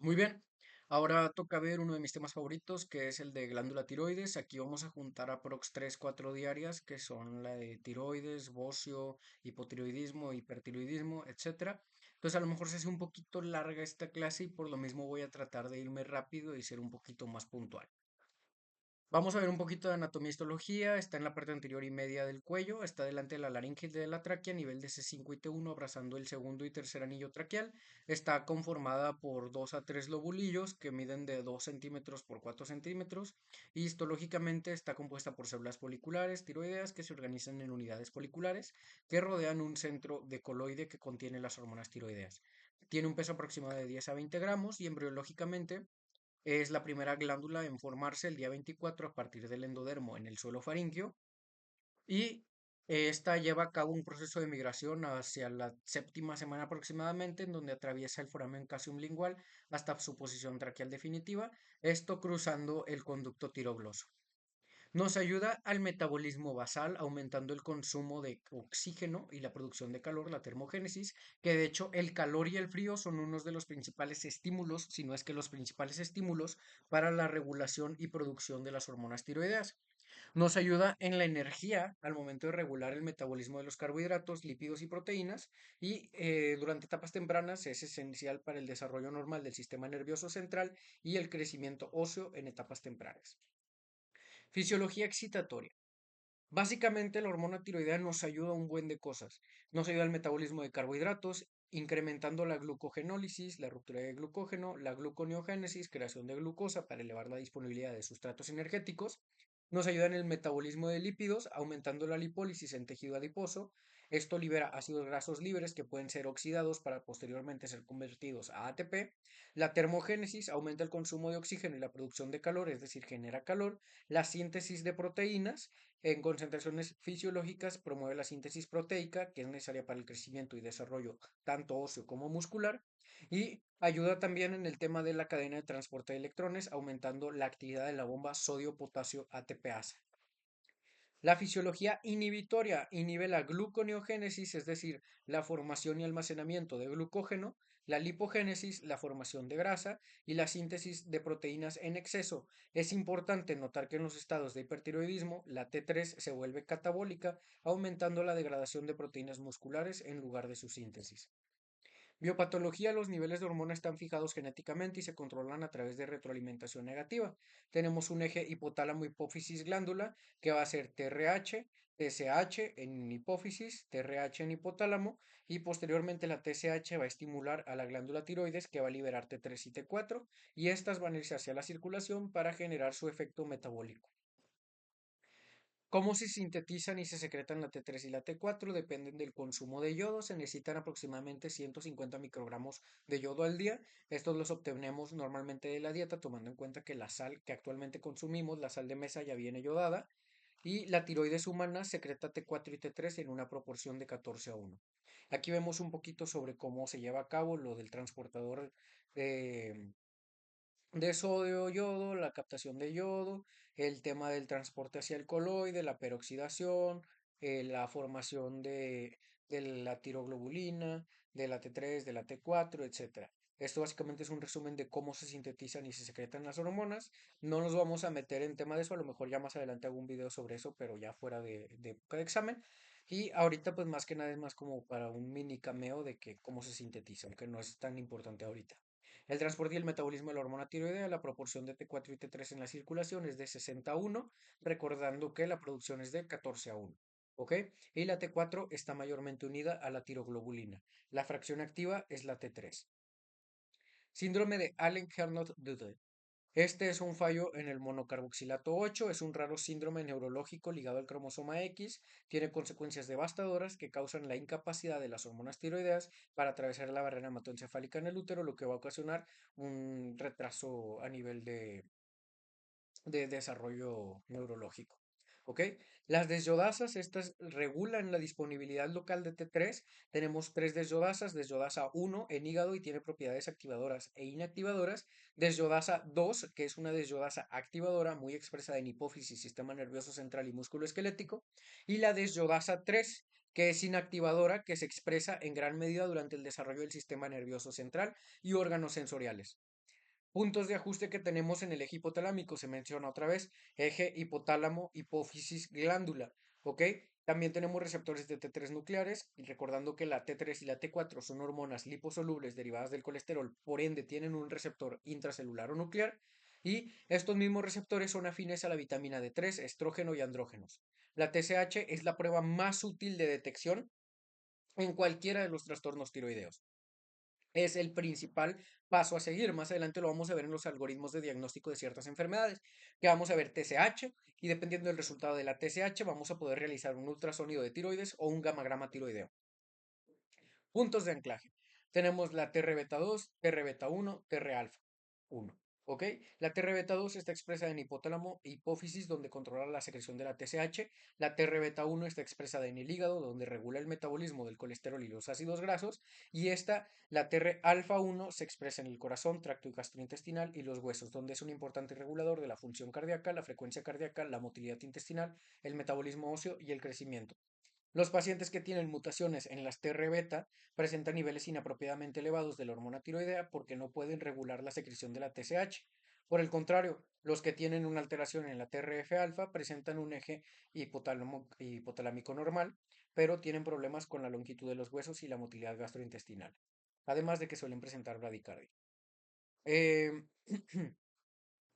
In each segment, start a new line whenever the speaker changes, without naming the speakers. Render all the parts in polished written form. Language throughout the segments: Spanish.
Muy bien, ahora toca ver uno de mis temas favoritos, que es el de glándula tiroides. Aquí vamos a juntar aprox 3, 4 diarias, que son la de tiroides, bocio, hipotiroidismo, hipertiroidismo, etcétera. Entonces a lo mejor se hace un poquito larga esta clase y por lo mismo voy a tratar de irme rápido y ser un poquito más puntual. Vamos a ver un poquito de anatomía y histología. Está en la parte anterior y media del cuello. Está delante de la laringe y de la tráquea, a nivel de C5 y T1, abrazando el segundo y tercer anillo traqueal. Está conformada por 2 a 3 lobulillos que miden de 2 centímetros por 4 centímetros. Y histológicamente está compuesta por células foliculares tiroideas que se organizan en unidades foliculares que rodean un centro de coloide que contiene las hormonas tiroideas. Tiene un peso aproximado de 10 a 20 gramos y embriológicamente es la primera glándula en formarse el día 24 a partir del endodermo en el suelo faríngeo y esta lleva a cabo un proceso de migración hacia la séptima semana aproximadamente, en donde atraviesa el foramen casium lingual hasta su posición traqueal definitiva, esto cruzando el conducto tirogloso. Nos ayuda al metabolismo basal, aumentando el consumo de oxígeno y la producción de calor, la termogénesis, que de hecho el calor y el frío son unos de los principales estímulos, si no es que los principales estímulos para la regulación y producción de las hormonas tiroideas. Nos ayuda en la energía al momento de regular el metabolismo de los carbohidratos, lípidos y proteínas, y durante etapas tempranas es esencial para el desarrollo normal del sistema nervioso central y el crecimiento óseo en etapas tempranas. Fisiología excitatoria. Básicamente, la hormona tiroidea nos ayuda a un buen de cosas. Nos ayuda al metabolismo de carbohidratos, incrementando la glucogenólisis, la ruptura de glucógeno, la gluconeogénesis, creación de glucosa para elevar la disponibilidad de sustratos energéticos. Nos ayuda en el metabolismo de lípidos, aumentando la lipólisis en tejido adiposo. Esto libera ácidos grasos libres que pueden ser oxidados para posteriormente ser convertidos a ATP. La termogénesis aumenta el consumo de oxígeno y la producción de calor, es decir, genera calor. La síntesis de proteínas en concentraciones fisiológicas promueve la síntesis proteica, que es necesaria para el crecimiento y desarrollo tanto óseo como muscular, y ayuda también en el tema de la cadena de transporte de electrones, aumentando la actividad de la bomba sodio-potasio ATPasa. La fisiología inhibitoria inhibe la gluconeogénesis, es decir, la formación y almacenamiento de glucógeno, la lipogénesis, la formación de grasa y la síntesis de proteínas en exceso. Es importante notar que en los estados de hipertiroidismo, la T3 se vuelve catabólica, aumentando la degradación de proteínas musculares en lugar de su síntesis. Biopatología: los niveles de hormona están fijados genéticamente y se controlan a través de retroalimentación negativa. Tenemos un eje hipotálamo hipófisis glándula que va a ser TRH, TSH en hipófisis, TRH en hipotálamo, y posteriormente la TSH va a estimular a la glándula tiroides, que va a liberar T3 y T4, y estas van a irse hacia la circulación para generar su efecto metabólico. Cómo se sintetizan y se secretan la T3 y la T4 dependen del consumo de yodo. Se necesitan aproximadamente 150 microgramos de yodo al día. Estos los obtenemos normalmente de la dieta, tomando en cuenta que la sal que actualmente consumimos, la sal de mesa, ya viene yodada. Y la tiroides humana secreta T4 y T3 en una proporción de 14 a 1. Aquí vemos un poquito sobre cómo se lleva a cabo lo del transportador de sodio, yodo, la captación de yodo, el tema del transporte hacia el coloide, la peroxidación, la formación de la tiroglobulina, de la T3, de la T4, etcétera. Esto básicamente es un resumen de cómo se sintetizan y se secretan las hormonas. No nos vamos a meter en tema de eso, a lo mejor ya más adelante hago un video sobre eso, pero ya fuera de época de examen. Y ahorita pues más que nada es más como para un mini cameo de que cómo se sintetiza, aunque no es tan importante ahorita. El transporte y el metabolismo de la hormona tiroidea, la proporción de T4 y T3 en la circulación es de 60 a 1, recordando que la producción es de 14 a 1. ¿Ok? Y la T4 está mayormente unida a la tiroglobulina. La fracción activa es la T3. Síndrome de Allen-Herndon-Dudley. Este es un fallo en el monocarboxilato 8, es un raro síndrome neurológico ligado al cromosoma X, tiene consecuencias devastadoras que causan la incapacidad de las hormonas tiroideas para atravesar la barrera hematoencefálica en el útero, lo que va a ocasionar un retraso a nivel de desarrollo neurológico. ¿Ok? Las desyodasas, estas regulan la disponibilidad local de T3. Tenemos tres desyodasas: desyodasa 1 en hígado y tiene propiedades activadoras e inactivadoras; desyodasa 2, que es una desyodasa activadora muy expresada en hipófisis, sistema nervioso central y músculo esquelético; y la desyodasa 3, que es inactivadora, que se expresa en gran medida durante el desarrollo del sistema nervioso central y órganos sensoriales. Puntos de ajuste que tenemos en el eje hipotalámico, se menciona otra vez, eje hipotálamo, hipófisis, glándula, ¿ok? También tenemos receptores de T3 nucleares, y recordando que la T3 y la T4 son hormonas liposolubles derivadas del colesterol, por ende tienen un receptor intracelular o nuclear, y estos mismos receptores son afines a la vitamina D3, estrógeno y andrógenos. La TSH es la prueba más útil de detección en cualquiera de los trastornos tiroideos. Es el principal paso a seguir. Más adelante lo vamos a ver en los algoritmos de diagnóstico de ciertas enfermedades, que vamos a ver TSH y dependiendo del resultado de la TSH vamos a poder realizar un ultrasonido de tiroides o un gamagrama tiroideo. Puntos de anclaje. Tenemos la TR beta 2, TR beta 1, TR alfa 1. ¿Ok? La TR beta 2 está expresada en hipotálamo e hipófisis, donde controla la secreción de la TSH. La TR beta 1 está expresada en el hígado, donde regula el metabolismo del colesterol y los ácidos grasos. Y esta, la TR alfa 1, se expresa en el corazón, tracto gastrointestinal y los huesos, donde es un importante regulador de la función cardíaca, la frecuencia cardíaca, la motilidad intestinal, el metabolismo óseo y el crecimiento. Los pacientes que tienen mutaciones en las TR beta presentan niveles inapropiadamente elevados de la hormona tiroidea porque no pueden regular la secreción de la TSH. Por el contrario, los que tienen una alteración en la TRF alfa presentan un eje hipotalámico normal, pero tienen problemas con la longitud de los huesos y la motilidad gastrointestinal, además de que suelen presentar bradicardia. Em,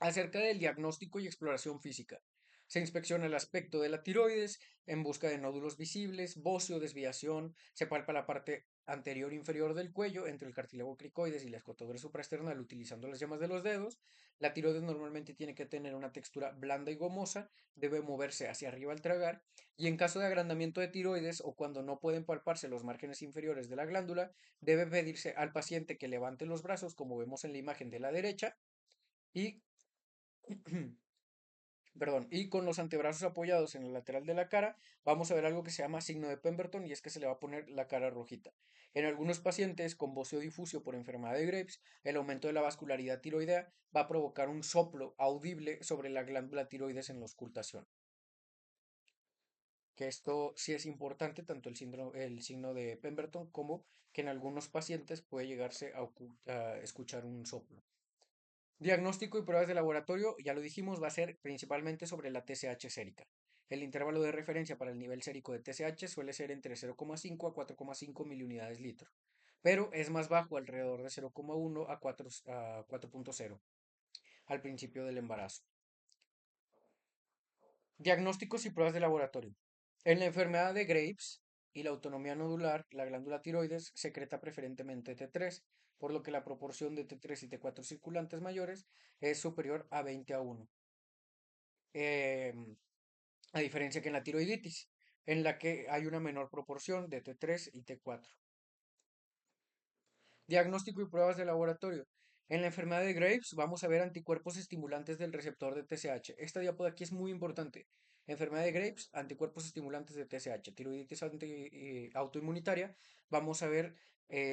Acerca del diagnóstico y exploración física. Se inspecciona el aspecto de la tiroides en busca de nódulos visibles, bocio, desviación, se palpa la parte anterior e inferior del cuello entre el cartílago cricoides y la escotadura supraesternal utilizando las yemas de los dedos. La tiroides normalmente tiene que tener una textura blanda y gomosa, debe moverse hacia arriba al tragar y en caso de agrandamiento de tiroides o cuando no pueden palparse los márgenes inferiores de la glándula, debe pedirse al paciente que levante los brazos como vemos en la imagen de la derecha y perdón, y con los antebrazos apoyados en el lateral de la cara, vamos a ver algo que se llama signo de Pemberton y es que se le va a poner la cara rojita. En algunos pacientes con bocio difuso por enfermedad de Graves, el aumento de la vascularidad tiroidea va a provocar un soplo audible sobre la glándula tiroides en la auscultación. Que esto sí es importante, tanto el signo de Pemberton como que en algunos pacientes puede llegarse a escuchar un soplo. Diagnóstico y pruebas de laboratorio, ya lo dijimos, va a ser principalmente sobre la TSH sérica. El intervalo de referencia para el nivel sérico de TSH suele ser entre 0,5 a 4,5 miliunidades litro, pero es más bajo, alrededor de 0,1 a 4,0 al principio del embarazo. Diagnósticos y pruebas de laboratorio. En la enfermedad de Graves y la autonomía nodular, la glándula tiroides secreta preferentemente T3, por lo que la proporción de T3 y T4 circulantes mayores es superior a 20 a 1. em, a diferencia que en la tiroiditis, en la que hay una menor proporción de T3 y T4. Diagnóstico y pruebas de laboratorio. En la enfermedad de Graves vamos a ver anticuerpos estimulantes del receptor de TSH. Esta diapo de aquí es muy importante. Enfermedad de Graves, anticuerpos estimulantes de TSH. Tiroiditis autoinmunitaria, vamos a ver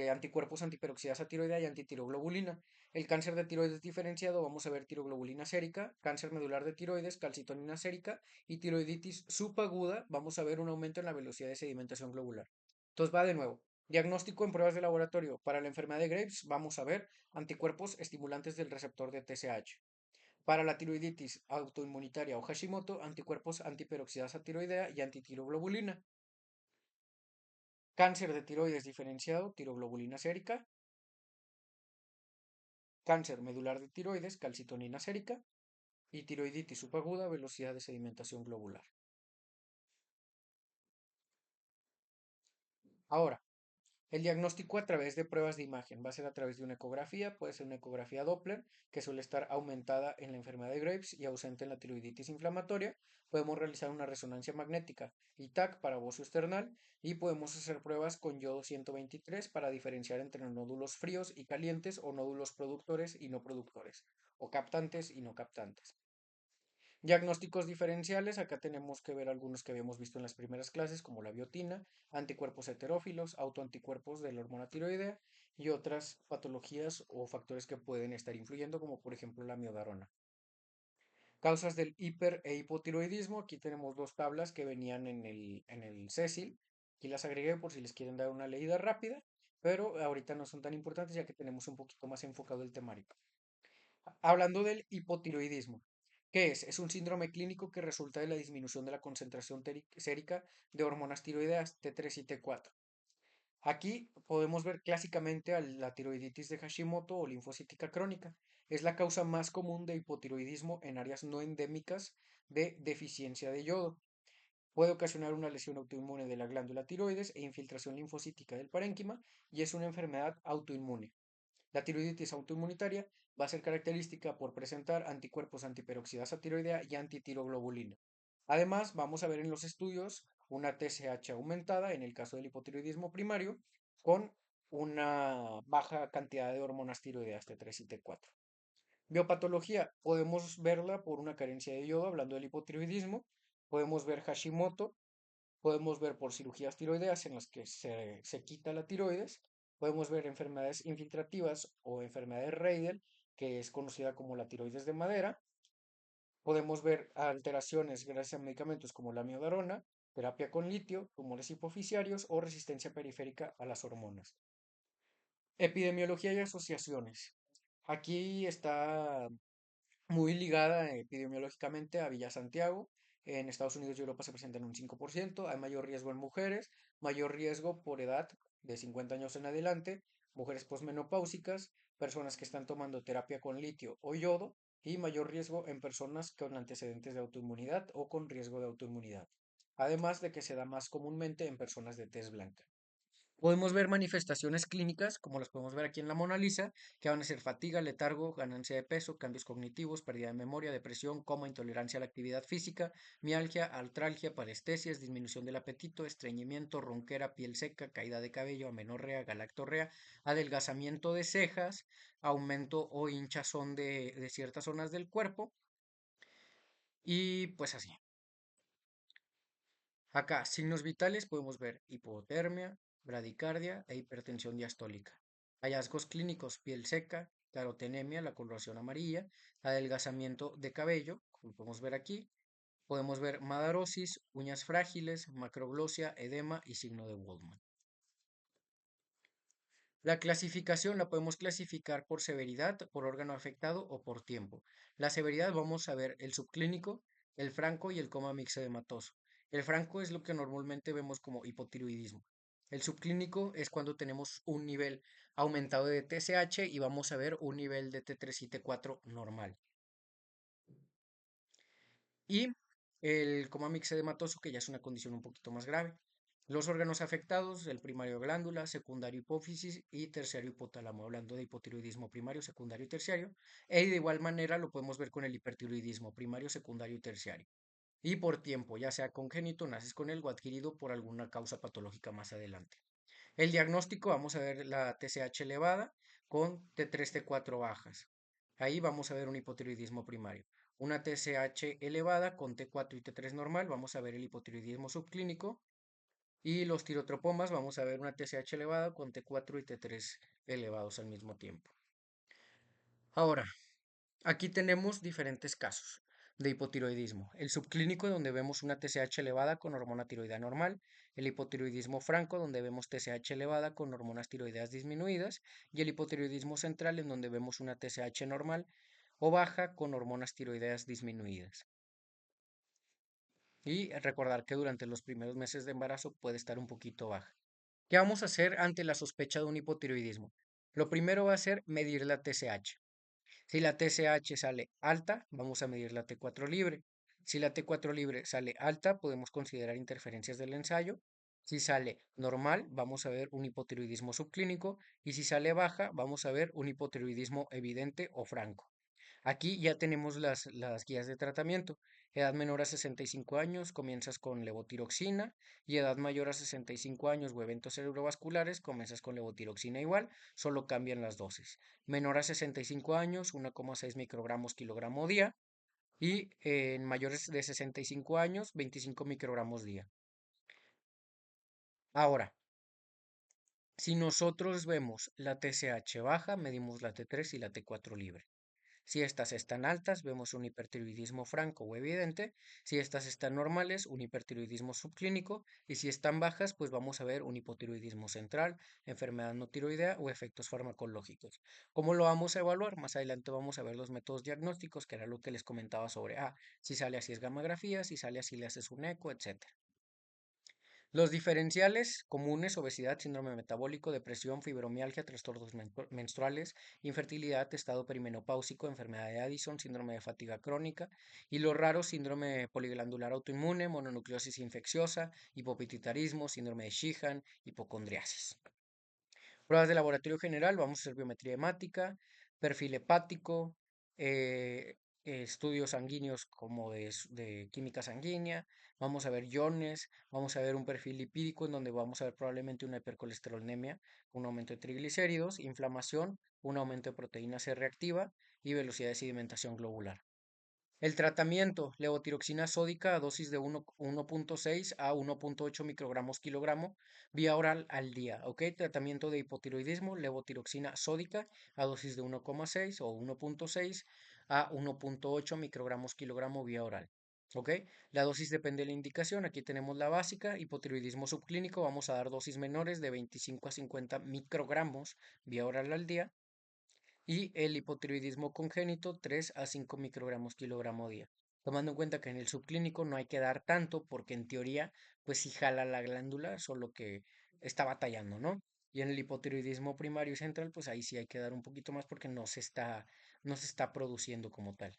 anticuerpos antiperoxidasa tiroidea y antitiroglobulina. El cáncer de tiroides diferenciado, vamos a ver tiroglobulina sérica, cáncer medular de tiroides, calcitonina sérica y tiroiditis subaguda, vamos a ver un aumento en la velocidad de sedimentación globular. Entonces va de nuevo. Diagnóstico en pruebas de laboratorio. Para la enfermedad de Graves vamos a ver anticuerpos estimulantes del receptor de TSH. Para la tiroiditis autoinmunitaria o Hashimoto, anticuerpos antiperoxidasa tiroidea y antitiroglobulina. Cáncer de tiroides diferenciado, tiroglobulina sérica. Cáncer medular de tiroides, calcitonina sérica. Y tiroiditis subaguda, velocidad de sedimentación globular. Ahora, el diagnóstico a través de pruebas de imagen va a ser a través de una ecografía, puede ser una ecografía Doppler, que suele estar aumentada en la enfermedad de Graves y ausente en la tiroiditis inflamatoria. Podemos realizar una resonancia magnética ITAC para bocio external y podemos hacer pruebas con yodo 123 para diferenciar entre nódulos fríos y calientes o nódulos productores y no productores, o captantes y no captantes. Diagnósticos diferenciales, acá tenemos que ver algunos que habíamos visto en las primeras clases, como la biotina, anticuerpos heterófilos, autoanticuerpos de la hormona tiroidea y otras patologías o factores que pueden estar influyendo, como por ejemplo la miodarona. Causas del hiper e hipotiroidismo, aquí tenemos dos tablas que venían en el CECIL, aquí las agregué por si les quieren dar una leída rápida, pero ahorita no son tan importantes ya que tenemos un poquito más enfocado el temario. Hablando del hipotiroidismo, ¿qué es? Es un síndrome clínico que resulta de la disminución de la concentración sérica de hormonas tiroideas T3 y T4. Aquí podemos ver clásicamente a la tiroiditis de Hashimoto o linfocítica crónica. Es la causa más común de hipotiroidismo en áreas no endémicas de deficiencia de yodo. Puede ocasionar una lesión autoinmune de la glándula tiroides e infiltración linfocítica del parénquima y es una enfermedad autoinmune. La tiroiditis autoinmunitaria va a ser característica por presentar anticuerpos antiperoxidasa tiroidea y antitiroglobulina. Además, vamos a ver en los estudios una TSH aumentada en el caso del hipotiroidismo primario con una baja cantidad de hormonas tiroideas T3 y T4. Biopatología, podemos verla por una carencia de yodo, hablando del hipotiroidismo, podemos ver Hashimoto, podemos ver por cirugías tiroideas en las que se quita la tiroides. Podemos ver enfermedades infiltrativas o enfermedades Reidel, que es conocida como la tiroides de madera. Podemos ver alteraciones gracias a medicamentos como la miodarona, terapia con litio, tumores hipofisiarios o resistencia periférica a las hormonas. Epidemiología y asociaciones. Aquí está muy ligada epidemiológicamente a Villa Santiago. En Estados Unidos y Europa se presenta en un 5%. Hay mayor riesgo en mujeres, mayor riesgo por edad de 50 años en adelante, mujeres posmenopáusicas, personas que están tomando terapia con litio o yodo y mayor riesgo en personas con antecedentes de autoinmunidad o con riesgo de autoinmunidad. Además de que se da más comúnmente en personas de tez blanca. Podemos ver manifestaciones clínicas, como las podemos ver aquí en la Mona Lisa, que van a ser fatiga, letargo, ganancia de peso, cambios cognitivos, pérdida de memoria, depresión, coma, intolerancia a la actividad física, mialgia, artralgia, parestesias, disminución del apetito, estreñimiento, ronquera, piel seca, caída de cabello, amenorrea, galactorrea, adelgazamiento de cejas, aumento o hinchazón de ciertas zonas del cuerpo y pues así. Acá, signos vitales, podemos ver hipotermia, bradicardia e hipertensión diastólica. Hallazgos clínicos, piel seca, carotenemia, la coloración amarilla, adelgazamiento de cabello, como podemos ver aquí. Podemos ver madarosis, uñas frágiles, macroglosia, edema y signo de Waldman. La clasificación la podemos clasificar por severidad, por órgano afectado o por tiempo. La severidad vamos a ver el subclínico, el franco y el coma mixedematoso. El franco es lo que normalmente vemos como hipotiroidismo. El subclínico es cuando tenemos un nivel aumentado de TSH y vamos a ver un nivel de T3 y T4 normal. Y el coma mixedematoso, que ya es una condición un poquito más grave. Los órganos afectados, el primario glándula, secundario hipófisis y terciario hipotálamo, hablando de hipotiroidismo primario, secundario y terciario. De igual manera lo podemos ver con el hipertiroidismo primario, secundario y terciario. Y por tiempo, ya sea congénito, naces con él o adquirido por alguna causa patológica más adelante. El diagnóstico, vamos a ver la TSH elevada con T3, T4 bajas. Ahí vamos a ver un hipotiroidismo primario. Una TSH elevada con T4 y T3 normal, vamos a ver el hipotiroidismo subclínico. Y los tirotropomas, vamos a ver una TSH elevada con T4 y T3 elevados al mismo tiempo. Ahora, aquí tenemos diferentes casos de hipotiroidismo. El subclínico, donde vemos una TSH elevada con hormona tiroidea normal. El hipotiroidismo franco, donde vemos TSH elevada con hormonas tiroideas disminuidas. Y el hipotiroidismo central, en donde vemos una TSH normal o baja con hormonas tiroideas disminuidas. Y recordar que durante los primeros meses de embarazo puede estar un poquito baja. ¿Qué vamos a hacer ante la sospecha de un hipotiroidismo? Lo primero va a ser medir la TSH. Si la TSH sale alta, vamos a medir la T4 libre. Si la T4 libre sale alta, podemos considerar interferencias del ensayo. Si sale normal, vamos a ver un hipotiroidismo subclínico. Y si sale baja, vamos a ver un hipotiroidismo evidente o franco. Aquí ya tenemos las guías de tratamiento. Edad menor a 65 años, comienzas con levotiroxina y edad mayor a 65 años o eventos cerebrovasculares, comienzas con levotiroxina igual, solo cambian las dosis. Menor a 65 años, 1,6 microgramos kilogramo día y en mayores de 65 años, 25 microgramos día. Ahora, si nosotros vemos la TSH baja, medimos la T3 y la T4 libre. Si estas están altas, vemos un hipertiroidismo franco o evidente. Si estas están normales, un hipertiroidismo subclínico. Y si están bajas, pues vamos a ver un hipotiroidismo central, enfermedad no tiroidea o efectos farmacológicos. ¿Cómo lo vamos a evaluar? Más adelante vamos a ver los métodos diagnósticos, que era lo que les comentaba sobre, si sale así es gamografía, si sale así le haces un eco, etcétera. Los diferenciales comunes, obesidad, síndrome metabólico, depresión, fibromialgia, trastornos menstruales, infertilidad, estado perimenopáusico, enfermedad de Addison, síndrome de fatiga crónica, y los raros, síndrome poliglandular autoinmune, mononucleosis infecciosa, hipopituitarismo, síndrome de Sheehan, hipocondriasis. Pruebas de laboratorio general, vamos a hacer biometría hemática, perfil hepático, eh, estudios sanguíneos como de química sanguínea, vamos a ver iones, vamos a ver un perfil lipídico en donde vamos a ver probablemente una hipercolesterolemia, un aumento de triglicéridos, inflamación, un aumento de proteína C reactiva y velocidad de sedimentación globular. El tratamiento, levotiroxina sódica a dosis de 1.6 a 1.8 microgramos kilogramo vía oral al día, ¿ok? Tratamiento de hipotiroidismo, levotiroxina sódica a dosis de 1,6 o 1.6 a 1.8 microgramos kilogramo vía oral, ¿ok? La dosis depende de la indicación, aquí tenemos la básica, hipotiroidismo subclínico, vamos a dar dosis menores de 25 a 50 microgramos vía oral al día y el hipotiroidismo congénito 3 a 5 microgramos kilogramo día. Tomando en cuenta que en el subclínico no hay que dar tanto porque en teoría pues sí jala la glándula, solo que está batallando, ¿no? Y en el hipotiroidismo primario y central pues ahí sí hay que dar un poquito más porque no se está produciendo como tal.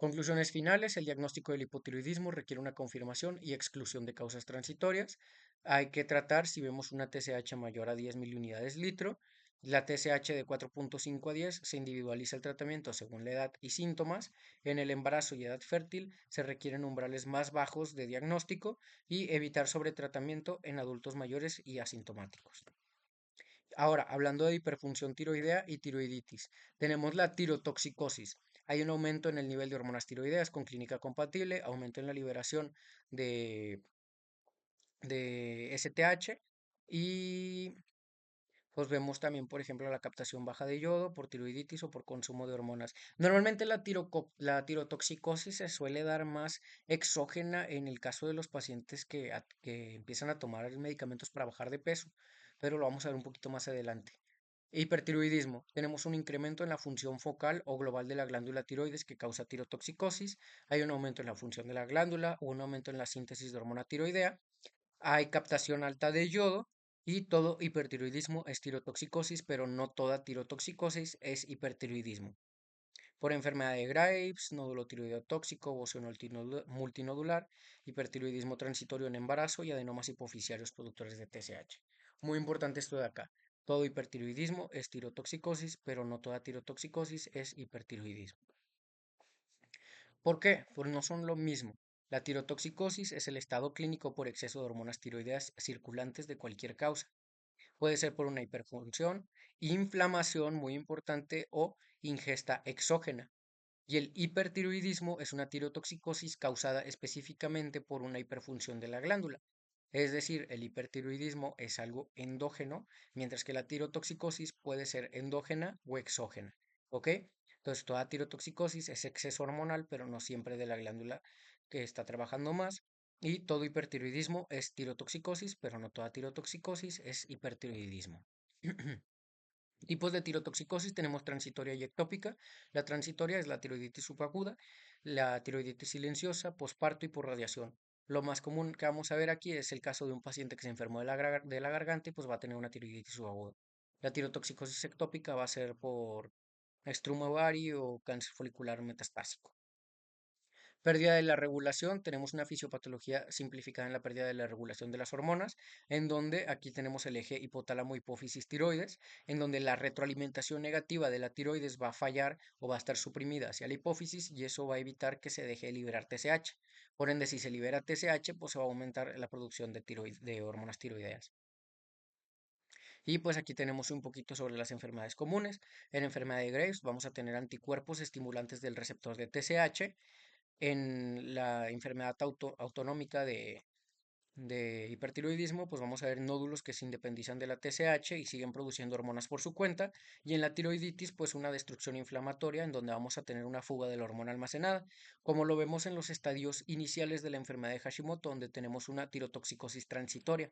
Conclusiones finales, el diagnóstico del hipotiroidismo requiere una confirmación y exclusión de causas transitorias. Hay que tratar si vemos una TSH mayor a 10 miliunidades litro. La TSH de 4.5 a 10 se individualiza el tratamiento según la edad y síntomas. En el embarazo y edad fértil se requieren umbrales más bajos de diagnóstico y evitar sobretratamiento en adultos mayores y asintomáticos. Ahora, hablando de hiperfunción tiroidea y tiroiditis, tenemos la tirotoxicosis. Hay un aumento en el nivel de hormonas tiroideas con clínica compatible, aumento en la liberación de, de STH y pues vemos también, por ejemplo, la captación baja de yodo por tiroiditis o por consumo de hormonas. Normalmente la tirotoxicosis se suele dar más exógena en el caso de los pacientes que empiezan a tomar medicamentos para bajar de peso, pero lo vamos a ver un poquito más adelante. Hipertiroidismo. Tenemos un incremento en la función focal o global de la glándula tiroides que causa tirotoxicosis. Hay un aumento en la función de la glándula o un aumento en la síntesis de hormona tiroidea. Hay captación alta de yodo y todo hipertiroidismo es tirotoxicosis, pero no toda tirotoxicosis es hipertiroidismo. Por enfermedad de Graves, nódulo tiroideo tóxico, bocio multinodular, hipertiroidismo transitorio en embarazo y adenomas hipoficiarios productores de TSH. Muy importante esto de acá. Todo hipertiroidismo es tirotoxicosis, pero no toda tirotoxicosis es hipertiroidismo. ¿Por qué? Pues no son lo mismo. La tirotoxicosis es el estado clínico por exceso de hormonas tiroideas circulantes de cualquier causa. Puede ser por una hiperfunción, inflamación muy importante o ingesta exógena. Y el hipertiroidismo es una tirotoxicosis causada específicamente por una hiperfunción de la glándula. Es decir, el hipertiroidismo es algo endógeno, mientras que la tirotoxicosis puede ser endógena o exógena. ¿Ok? Entonces, toda tirotoxicosis es exceso hormonal, pero no siempre de la glándula que está trabajando más. Y todo hipertiroidismo es tirotoxicosis, pero no toda tirotoxicosis es hipertiroidismo. Tipos de tirotoxicosis tenemos transitoria y ectópica. La transitoria es la tiroiditis subaguda, la tiroiditis silenciosa, posparto y por radiación. Lo más común que vamos a ver aquí es el caso de un paciente que se enfermó de la garganta y pues va a tener una tiroiditis subaguda. La tirotoxicosis ectópica va a ser por estruma ovario o cáncer folicular metastásico. Pérdida de la regulación, tenemos una fisiopatología simplificada en la pérdida de la regulación de las hormonas, en donde aquí tenemos el eje hipotálamo hipófisis tiroides, en donde la retroalimentación negativa de la tiroides va a fallar o va a estar suprimida hacia la hipófisis y eso va a evitar que se deje de liberar TSH. Por ende, si se libera TSH, pues se va a aumentar la producción de hormonas tiroideas. Y pues aquí tenemos un poquito sobre las enfermedades comunes. En enfermedad de Graves vamos a tener anticuerpos estimulantes del receptor de TSH. En la enfermedad autonómica de hipertiroidismo, pues vamos a ver nódulos que se independizan de la TSH y siguen produciendo hormonas por su cuenta. Y en la tiroiditis, pues una destrucción inflamatoria en donde vamos a tener una fuga de la hormona almacenada, como lo vemos en los estadios iniciales de la enfermedad de Hashimoto, donde tenemos una tirotoxicosis transitoria.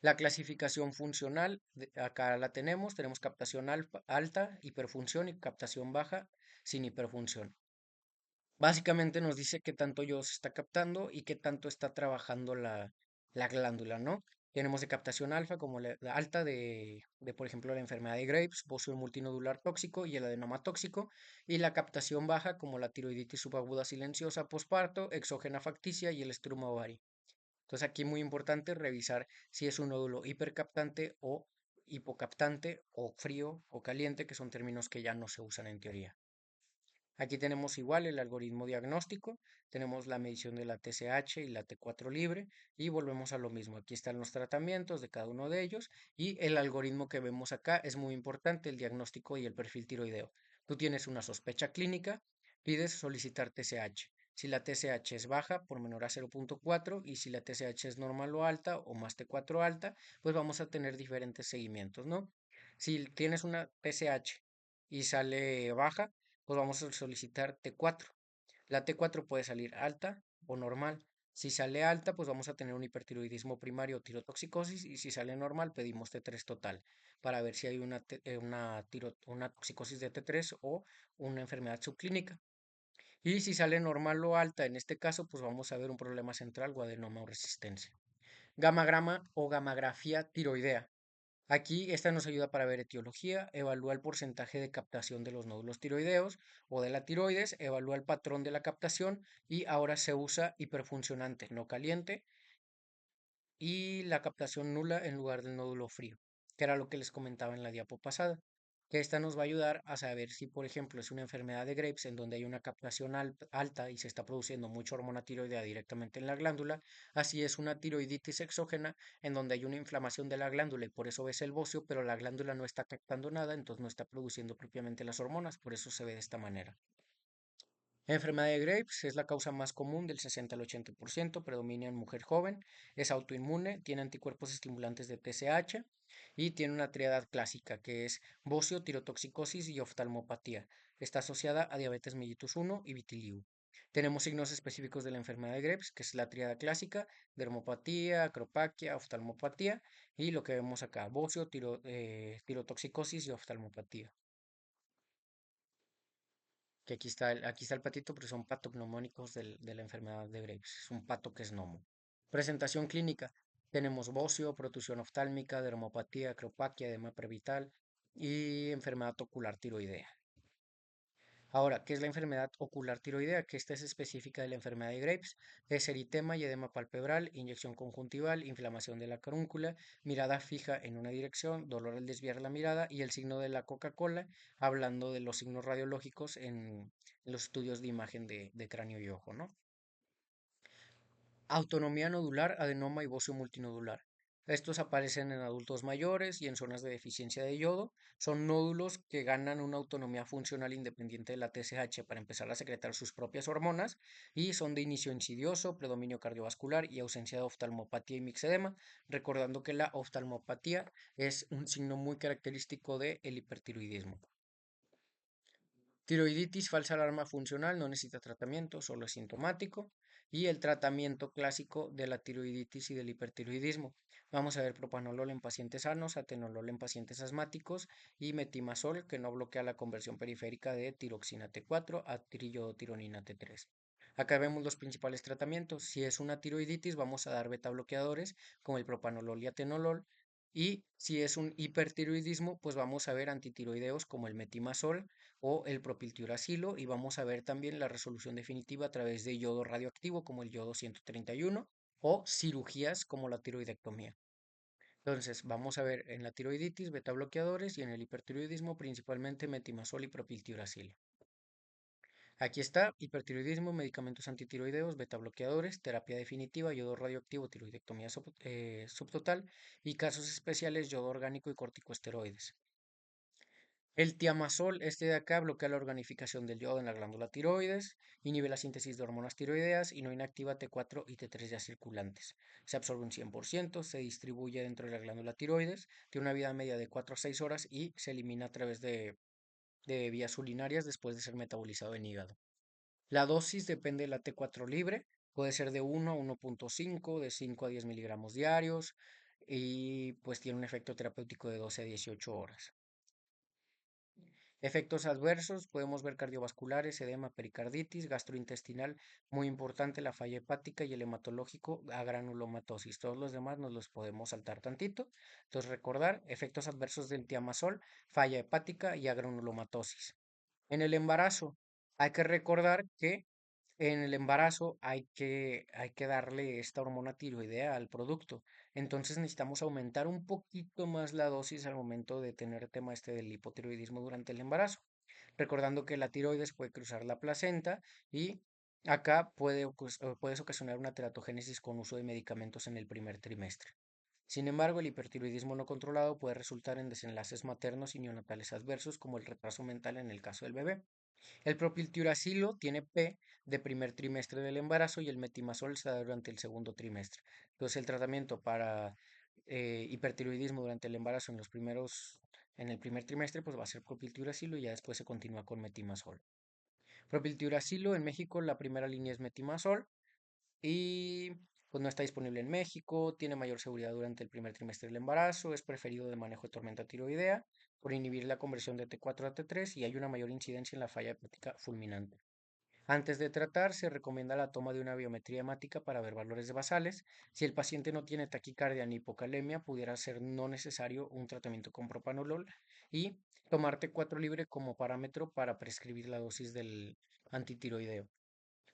La clasificación funcional, acá la tenemos captación alta, hiperfunción y captación baja sin hiperfunción. Básicamente nos dice qué tanto yodo se está captando y qué tanto está trabajando la glándula, ¿no? Tenemos de captación alfa como la alta por ejemplo, la enfermedad de Graves, bócido multinodular tóxico y el adenoma tóxico, y la captación baja como la tiroiditis subaguda silenciosa posparto, exógena facticia y el estruma ovari. Entonces aquí muy importante revisar si es un nódulo hipercaptante o hipocaptante o frío o caliente, que son términos que ya no se usan en teoría. Aquí tenemos igual el algoritmo diagnóstico, tenemos la medición de la TSH y la T4 libre y volvemos a lo mismo. Aquí están los tratamientos de cada uno de ellos y el algoritmo que vemos acá es muy importante, el diagnóstico y el perfil tiroideo. Tú tienes una sospecha clínica, pides solicitar TSH. Si la TSH es baja por menor a 0.4 y si la TSH es normal o alta o más T4 alta, pues vamos a tener diferentes seguimientos, ¿no? Si tienes una TSH y sale baja, pues vamos a solicitar T4. La T4 puede salir alta o normal. Si sale alta, pues vamos a tener un hipertiroidismo primario o tirotoxicosis y si sale normal, pedimos T3 total para ver si hay una toxicosis de T3 o una enfermedad subclínica. Y si sale normal o alta, en este caso, pues vamos a ver un problema central o adenoma o resistencia. Gamagrama o gamografía tiroidea. Aquí esta nos ayuda para ver etiología, evalúa el porcentaje de captación de los nódulos tiroideos o de la tiroides, evalúa el patrón de la captación y ahora se usa hiperfuncionante, no caliente, y la captación nula en lugar del nódulo frío, que era lo que les comentaba en la diapo pasada. Que esta nos va a ayudar a saber si, por ejemplo, es una enfermedad de Graves en donde hay una captación alta y se está produciendo mucha hormona tiroidea directamente en la glándula, así es una tiroiditis exógena en donde hay una inflamación de la glándula y por eso ves el bocio, pero la glándula no está captando nada, entonces no está produciendo propiamente las hormonas, por eso se ve de esta manera. La enfermedad de Graves es la causa más común del 60 al 80%, predomina en mujer joven, es autoinmune, tiene anticuerpos estimulantes de TSH y tiene una triada clásica que es bocio, tirotoxicosis y oftalmopatía. Está asociada a diabetes mellitus 1 y vitiligo. Tenemos signos específicos de la enfermedad de Graves, que es la triada clásica, dermopatía, acropaquia, oftalmopatía y lo que vemos acá, bocio, tirotoxicosis y oftalmopatía. Que aquí está el patito, pero son patognomónicos de la enfermedad de Graves. Es un pato que es gnomo. Presentación clínica. Tenemos bocio, protusión oftálmica, dermopatía, acropaquia, edema prevital y enfermedad ocular tiroidea. Ahora, ¿qué es la enfermedad ocular tiroidea? Que esta es específica de la enfermedad de Graves. Es eritema y edema palpebral, inyección conjuntival, inflamación de la carúncula, mirada fija en una dirección, dolor al desviar la mirada y el signo de la Coca-Cola, hablando de los signos radiológicos en los estudios de imagen de cráneo y ojo, ¿no? Autonomía nodular, adenoma y bocio multinodular. Estos aparecen en adultos mayores y en zonas de deficiencia de yodo. Son nódulos que ganan una autonomía funcional independiente de la TSH para empezar a secretar sus propias hormonas y son de inicio insidioso, predominio cardiovascular y ausencia de oftalmopatía y mixedema, recordando que la oftalmopatía es un signo muy característico del hipertiroidismo. Tiroiditis falsa alarma funcional no necesita tratamiento, solo es sintomático. Y el tratamiento clásico de la tiroiditis y del hipertiroidismo. Vamos a ver propanolol en pacientes sanos, atenolol en pacientes asmáticos y metimazol, que no bloquea la conversión periférica de tiroxina T4 a tiroyodotironina T3. Acá vemos los principales tratamientos. Si es una tiroiditis, vamos a dar beta bloqueadores como el propanolol y atenolol. Y si es un hipertiroidismo, pues vamos a ver antitiroideos como el metimazol o el propiltiuracilo y vamos a ver también la resolución definitiva a través de yodo radioactivo como el yodo 131 o cirugías como la tiroidectomía. Entonces, vamos a ver en la tiroiditis beta bloqueadores y en el hipertiroidismo principalmente metimazol y propiltiuracilo. Aquí está, hipertiroidismo, medicamentos antitiroideos, beta bloqueadores, terapia definitiva, yodo radioactivo, tiroidectomía subtotal y casos especiales, yodo orgánico y corticosteroides. El tiamazol, este de acá, bloquea la organificación del yodo en la glándula tiroides, inhibe la síntesis de hormonas tiroideas y no inactiva T4 y T3 ya circulantes. Se absorbe un 100%, se distribuye dentro de la glándula tiroides, tiene una vida media de 4 a 6 horas y se elimina a través de vías urinarias después de ser metabolizado en hígado. La dosis depende de la T4 libre, puede ser de 1 a 1.5, de 5 a 10 miligramos diarios y pues tiene un efecto terapéutico de 12 a 18 horas. Efectos adversos, podemos ver cardiovasculares, edema, pericarditis, gastrointestinal, muy importante la falla hepática y el hematológico a granulomatosis. Todos los demás nos los podemos saltar tantito. Entonces recordar, efectos adversos del tiamazol, falla hepática y agranulomatosis. En el embarazo, hay que recordar que en el embarazo hay que darle esta hormona tiroidea al producto. Entonces necesitamos aumentar un poquito más la dosis al momento de tener tema este del hipotiroidismo durante el embarazo. Recordando que la tiroides puede cruzar la placenta y acá puedes ocasionar una teratogénesis con uso de medicamentos en el primer trimestre. Sin embargo, el hipertiroidismo no controlado puede resultar en desenlaces maternos y neonatales adversos, como el retraso mental en el caso del bebé. El propiltiuracilo tiene P de primer trimestre del embarazo y el metimazol se da durante el segundo trimestre. Entonces, el tratamiento para hipertiroidismo durante el embarazo en el primer trimestre, pues va a ser propiltiuracilo y ya después se continúa con metimazol. Propiltiuracilo en México la primera línea es metimazol y pues no está disponible en México, tiene mayor seguridad durante el primer trimestre del embarazo, es preferido de manejo de tormenta tiroidea por inhibir la conversión de T4 a T3 y hay una mayor incidencia en la falla hepática fulminante. Antes de tratar, se recomienda la toma de una biometría hemática para ver valores de basales. Si el paciente no tiene taquicardia ni hipocalemia, pudiera ser no necesario un tratamiento con propanolol y tomar T4 libre como parámetro para prescribir la dosis del antitiroideo.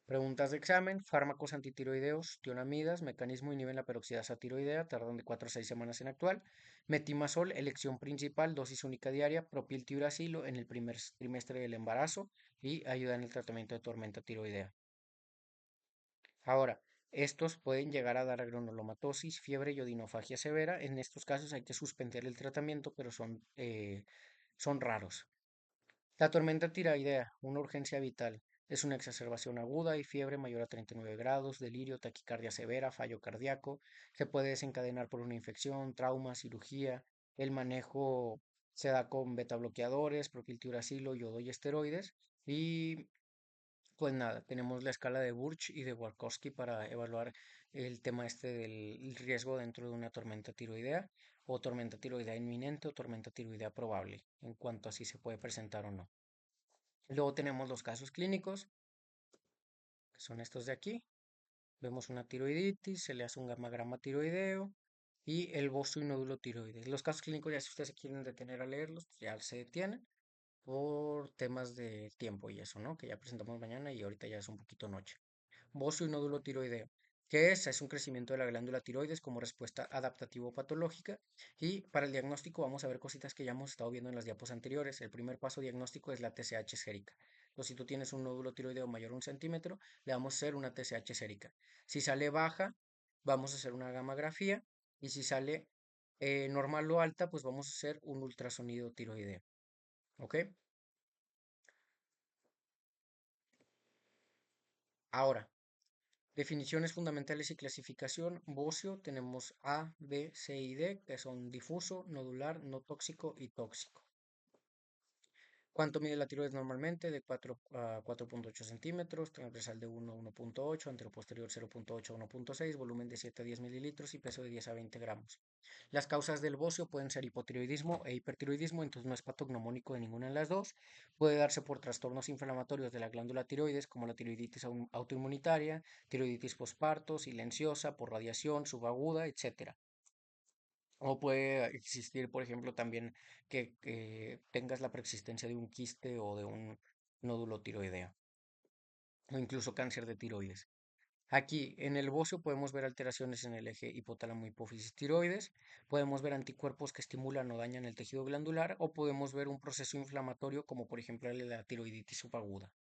Preguntas de examen, fármacos antitiroideos, tionamidas, mecanismo inhiben la peroxidasa tiroidea, tardan de 4 a 6 semanas en actuar. Metimazol, elección principal, dosis única diaria, propiltiuracilo en el primer trimestre del embarazo y ayuda en el tratamiento de tormenta tiroidea. Ahora, estos pueden llegar a dar granulomatosis, fiebre y odinofagia severa. En estos casos hay que suspender el tratamiento, pero son raros. La tormenta tiroidea, una urgencia vital, es una exacerbación aguda y fiebre mayor a 39 grados, delirio, taquicardia severa, fallo cardíaco. Se puede desencadenar por una infección, trauma, cirugía. El manejo se da con beta bloqueadores, propiltiuracilo, yodo y esteroides. Y pues nada, tenemos la escala de Burch y de Warkowski para evaluar el tema este del riesgo dentro de una tormenta tiroidea o tormenta tiroidea inminente o tormenta tiroidea probable, en cuanto a si se puede presentar o no. Luego tenemos los casos clínicos, que son estos de aquí. Vemos una tiroiditis, se le hace un gamagrama tiroideo y el bozo y nódulo tiroides. Los casos clínicos, ya si ustedes se quieren detener a leerlos, pues ya se detienen por temas de tiempo y eso, ¿no? Que ya presentamos mañana y ahorita ya es un poquito noche. Bocio y nódulo tiroideo. ¿Qué es? Es un crecimiento de la glándula tiroides como respuesta adaptativo-patológica. Y para el diagnóstico vamos a ver cositas que ya hemos estado viendo en las diapos anteriores. El primer paso diagnóstico es la TSH sérica. Entonces, si tú tienes un nódulo tiroideo mayor a 1 centímetro, le vamos a hacer una TSH sérica. Si sale baja, vamos a hacer una gamografía. Y si sale normal o alta, pues vamos a hacer un ultrasonido tiroideo. ¿Ok? Ahora, definiciones fundamentales y clasificación. Bocio tenemos A, B, C y D, que son difuso, nodular, no tóxico y tóxico. ¿Cuánto mide la tiroides normalmente? De 4 a 4.8 centímetros, transversal de 1 a 1.8, anteroposterior 0.8 a 1.6, volumen de 7 a 10 mililitros y peso de 10 a 20 gramos. Las causas del bocio pueden ser hipotiroidismo e hipertiroidismo, entonces no es patognomónico de ninguna de las dos. Puede darse por trastornos inflamatorios de la glándula tiroides, como la tiroiditis autoinmunitaria, tiroiditis posparto, silenciosa, por radiación, subaguda, etcétera. O puede existir, por ejemplo, también que tengas la preexistencia de un quiste o de un nódulo tiroideo, o incluso cáncer de tiroides. Aquí en el bocio podemos ver alteraciones en el eje hipotálamo hipófisis tiroides, podemos ver anticuerpos que estimulan o dañan el tejido glandular, o podemos ver un proceso inflamatorio como por ejemplo el de la tiroiditis subaguda.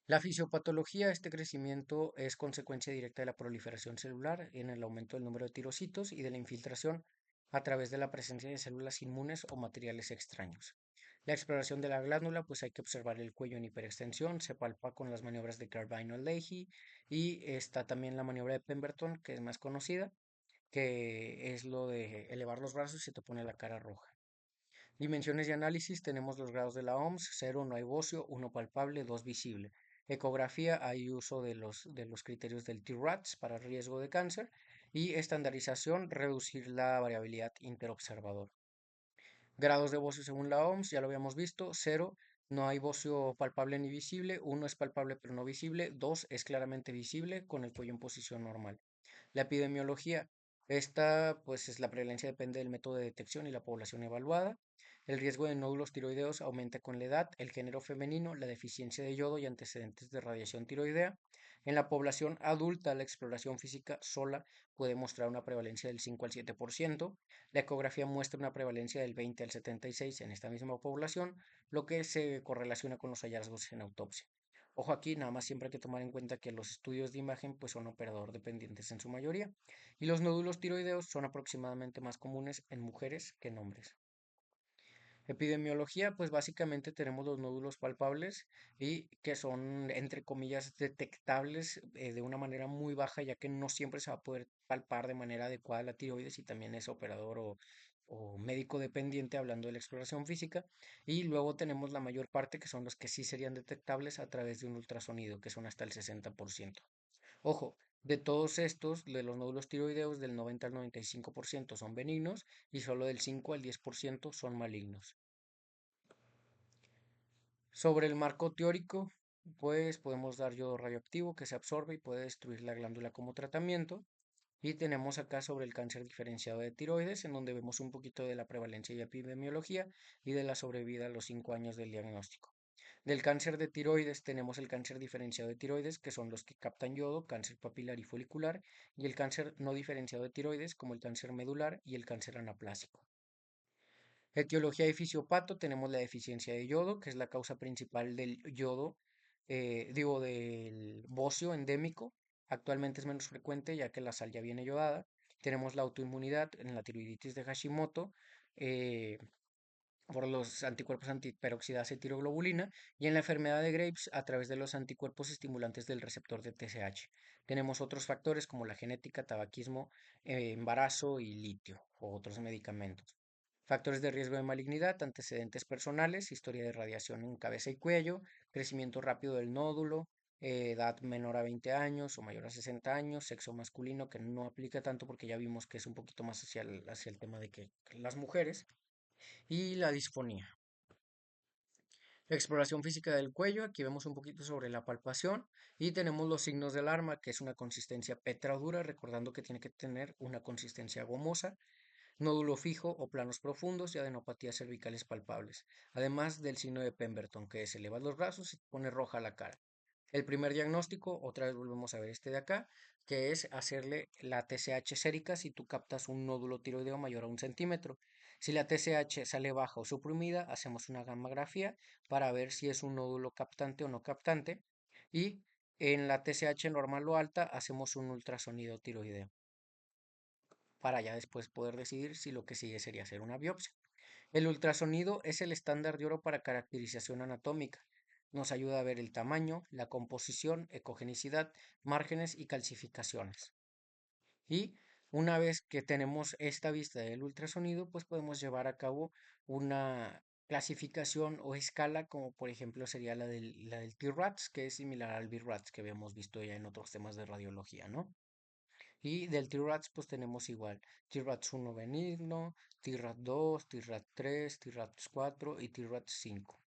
La fisiopatología, este crecimiento es consecuencia directa de la proliferación celular en el aumento del número de tirocitos y de la infiltración a través de la presencia de células inmunes o materiales extraños. La exploración de la glándula, pues hay que observar el cuello en hiperextensión, se palpa con las maniobras de Carbino-Leahy y está también la maniobra de Pemberton, que es más conocida, que es lo de elevar los brazos y se te pone la cara roja. Dimensiones de análisis, tenemos los grados de la OMS, 0 no hay bocio, 1 palpable, 2 visible. Ecografía, hay uso de los criterios del T-RATS para riesgo de cáncer y estandarización, reducir la variabilidad interobservador. Grados de bocio según la OMS, ya lo habíamos visto, 0 no hay bocio palpable ni visible, 1 es palpable pero no visible, 2 es claramente visible con el cuello en posición normal. La epidemiología, esta pues es la prevalencia depende del método de detección y la población evaluada. El riesgo de nódulos tiroideos aumenta con la edad, el género femenino, la deficiencia de yodo y antecedentes de radiación tiroidea. En la población adulta, la exploración física sola puede mostrar una prevalencia del 5 al 7%. La ecografía muestra una prevalencia del 20 al 76% en esta misma población, lo que se correlaciona con los hallazgos en autopsia. Ojo aquí, nada más siempre hay que tomar en cuenta que los estudios de imagen pues son operador dependientes en su mayoría y los nódulos tiroideos son aproximadamente más comunes en mujeres que en hombres. Epidemiología, pues básicamente tenemos los nódulos palpables y que son, entre comillas, detectables de una manera muy baja, ya que no siempre se va a poder palpar de manera adecuada la tiroides y también es operador o médico dependiente hablando de la exploración física. Y luego tenemos la mayor parte que son los que sí serían detectables a través de un ultrasonido, que son hasta el 60%. Ojo, de todos estos, de los nódulos tiroideos, del 90 al 95% son benignos y solo del 5 al 10% son malignos. Sobre el marco teórico, pues podemos dar yodo radioactivo que se absorbe y puede destruir la glándula como tratamiento. Y tenemos acá sobre el cáncer diferenciado de tiroides, en donde vemos un poquito de la prevalencia y epidemiología y de la sobrevida a los 5 años del diagnóstico. Del cáncer de tiroides tenemos el cáncer diferenciado de tiroides, que son los que captan yodo, cáncer papilar y folicular, y el cáncer no diferenciado de tiroides, como el cáncer medular y el cáncer anaplásico. Etiología de fisiopato, tenemos la deficiencia de yodo, que es la causa principal del yodo, del bocio endémico. Actualmente es menos frecuente ya que la sal ya viene yodada. Tenemos la autoinmunidad en la tiroiditis de Hashimoto eh, por los anticuerpos antiperoxidasa y tiroglobulina y en la enfermedad de Graves a través de los anticuerpos estimulantes del receptor de TSH. Tenemos otros factores como la genética, tabaquismo, embarazo y litio o otros medicamentos. Factores de riesgo de malignidad, antecedentes personales, historia de radiación en cabeza y cuello, crecimiento rápido del nódulo, edad menor a 20 años o mayor a 60 años, sexo masculino, que no aplica tanto porque ya vimos que es un poquito más hacia el tema de que las mujeres, y la disfonía. Exploración física del cuello, aquí vemos un poquito sobre la palpación y tenemos los signos del alarma, que es una consistencia petradura, recordando que tiene que tener una consistencia gomosa, nódulo fijo o planos profundos y adenopatías cervicales palpables, además del signo de Pemberton, que es elevar los brazos y pone roja la cara. El primer diagnóstico, otra vez volvemos a ver este de acá, que es hacerle la TSH sérica si tú captas un nódulo tiroideo mayor a 1 centímetro. Si la TSH sale baja o suprimida, hacemos una gammagrafía para ver si es un nódulo captante o no captante. Y en la TSH normal o alta, hacemos un ultrasonido tiroideo para ya después poder decidir si lo que sigue sería hacer una biopsia. El ultrasonido es el estándar de oro para caracterización anatómica. Nos ayuda a ver el tamaño, la composición, ecogenicidad, márgenes y calcificaciones. Y una vez que tenemos esta vista del ultrasonido, pues podemos llevar a cabo una clasificación o escala, como por ejemplo sería la del T-RATS, que es similar al B-RATS que habíamos visto ya en otros temas de radiología, ¿no? Y del T-RATS pues tenemos igual T-RATS 1 benigno, T-RAT 2, T-RAT 3, T-RATS 4 y T-RATS 5.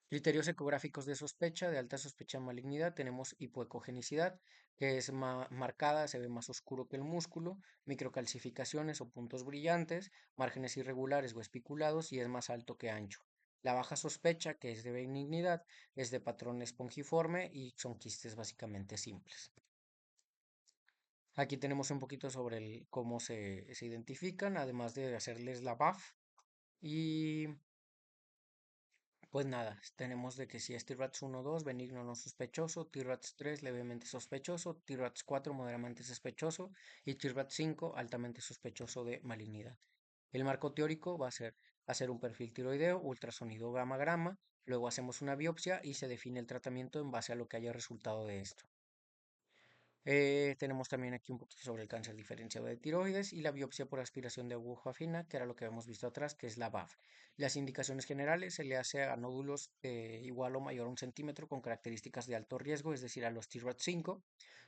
Criterios ecográficos de sospecha, de alta sospecha de malignidad, tenemos hipoecogenicidad, que es marcada, se ve más oscuro que el músculo, microcalcificaciones o puntos brillantes, márgenes irregulares o espiculados y es más alto que ancho. La baja sospecha, que es de benignidad, es de patrón espongiforme y son quistes básicamente simples. Aquí tenemos un poquito sobre cómo se identifican, además de hacerles la BAF. Y Pues nada, tenemos de que si es TRATS 1 o 2, benigno no sospechoso, TRATS 3 levemente sospechoso, TRATS 4 moderadamente sospechoso y TRATS 5 altamente sospechoso de malignidad. El marco teórico va a ser hacer un perfil tiroideo, ultrasonido gamma-grama, luego hacemos una biopsia y se define el tratamiento en base a lo que haya resultado de esto. Tenemos también aquí un poquito sobre el cáncer diferenciado de tiroides y la biopsia por aspiración de aguja fina, que era lo que habíamos visto atrás, que es la BAF. Las indicaciones generales se le hace a nódulos igual o mayor a 1 centímetro con características de alto riesgo, es decir, a los TRAT 5,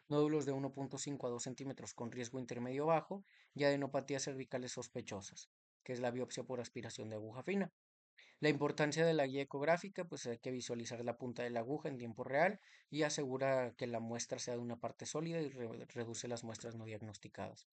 nódulos de 1,5 a 2 centímetros con riesgo intermedio bajo y adenopatías cervicales sospechosas, que es la biopsia por aspiración de aguja fina. La importancia de la guía ecográfica, pues hay que visualizar la punta de la aguja en tiempo real y asegura que la muestra sea de una parte sólida y reduce las muestras no diagnosticadas.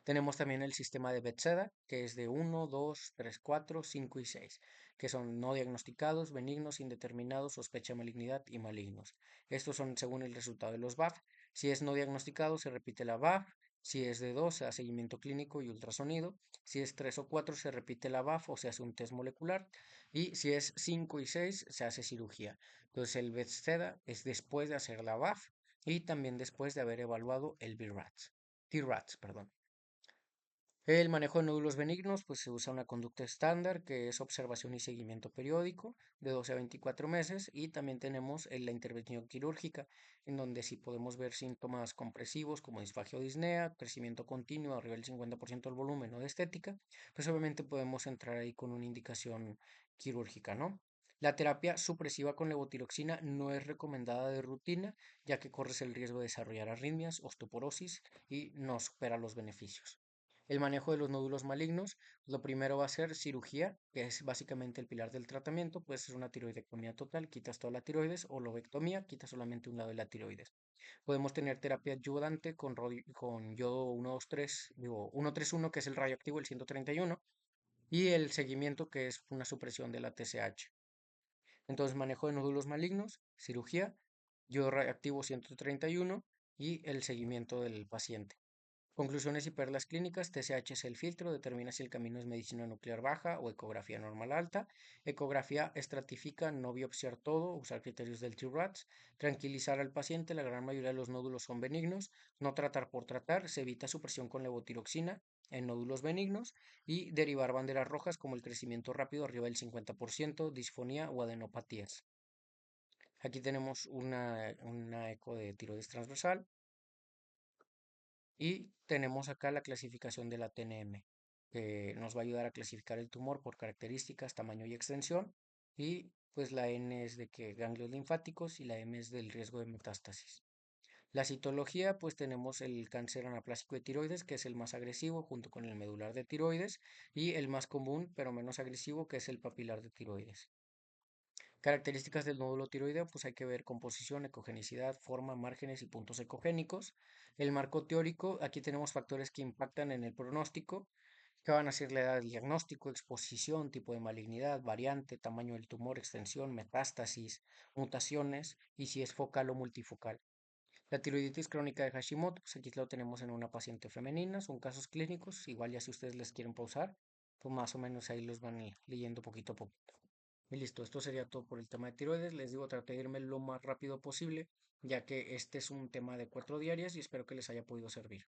Tenemos también el sistema de Bethesda, que es de 1, 2, 3, 4, 5 y 6, que son no diagnosticados, benignos, indeterminados, sospecha de malignidad y malignos. Estos son según el resultado de los BAF. Si es no diagnosticado, se repite la BAF. Si es de 2, se da seguimiento clínico y ultrasonido. Si es 3 o 4, se repite la BAF o se hace un test molecular. Y si es 5 y 6, se hace cirugía. Entonces el Bethesda es después de hacer la BAF y también después de haber evaluado el BRATS. TRATS, perdón. El manejo de nódulos benignos, pues se usa una conducta estándar que es observación y seguimiento periódico de 12 a 24 meses y también tenemos la intervención quirúrgica, en donde si podemos ver síntomas compresivos como disfagia o disnea, crecimiento continuo arriba del 50% del volumen o de estética, pues obviamente podemos entrar ahí con una indicación quirúrgica, ¿no? La terapia supresiva con levotiroxina no es recomendada de rutina, ya que corres el riesgo de desarrollar arritmias, osteoporosis y no supera los beneficios. El manejo de los nódulos malignos, lo primero va a ser cirugía, que es básicamente el pilar del tratamiento. Puede ser una tiroidectomía total, quitas toda la tiroides, o lobectomía, quitas solamente un lado de la tiroides. Podemos tener terapia ayudante con yodo 123, digo, 131, que es el radioactivo, el 131, y el seguimiento, que es una supresión de la TSH. Entonces, manejo de nódulos malignos, cirugía, yodo radioactivo 131 y el seguimiento del paciente. Conclusiones y perlas clínicas. TSH es el filtro, determina si el camino es medicina nuclear baja o ecografía normal alta. Ecografía estratifica, no biopsiar todo, usar criterios del TRATS, tranquilizar al paciente, la gran mayoría de los nódulos son benignos, no tratar por tratar, se evita supresión con levotiroxina en nódulos benignos y derivar banderas rojas como el crecimiento rápido arriba del 50%, disfonía o adenopatías. Aquí tenemos una eco de tiroides transversal. Y tenemos acá la clasificación de la TNM, que nos va a ayudar a clasificar el tumor por características, tamaño y extensión. Y pues la N es de que ganglios linfáticos y la M es del riesgo de metástasis. La citología, pues tenemos el cáncer anaplásico de tiroides, que es el más agresivo, junto con el medular de tiroides, y el más común, pero menos agresivo, que es el papilar de tiroides. Características del nódulo tiroideo, pues hay que ver composición, ecogenicidad, forma, márgenes y puntos ecogénicos. El marco teórico, aquí tenemos factores que impactan en el pronóstico, que van a ser la edad del diagnóstico, exposición, tipo de malignidad, variante, tamaño del tumor, extensión, metástasis, mutaciones y si es focal o multifocal. La tiroiditis crónica de Hashimoto, pues aquí lo tenemos en una paciente femenina, son casos clínicos, igual ya si ustedes les quieren pausar, pues más o menos ahí los van leyendo poquito a poquito. Y listo, esto sería todo por el tema de tiroides. Les digo, traté de irme lo más rápido posible, ya que este es un tema de 4 diarias y espero que les haya podido servir.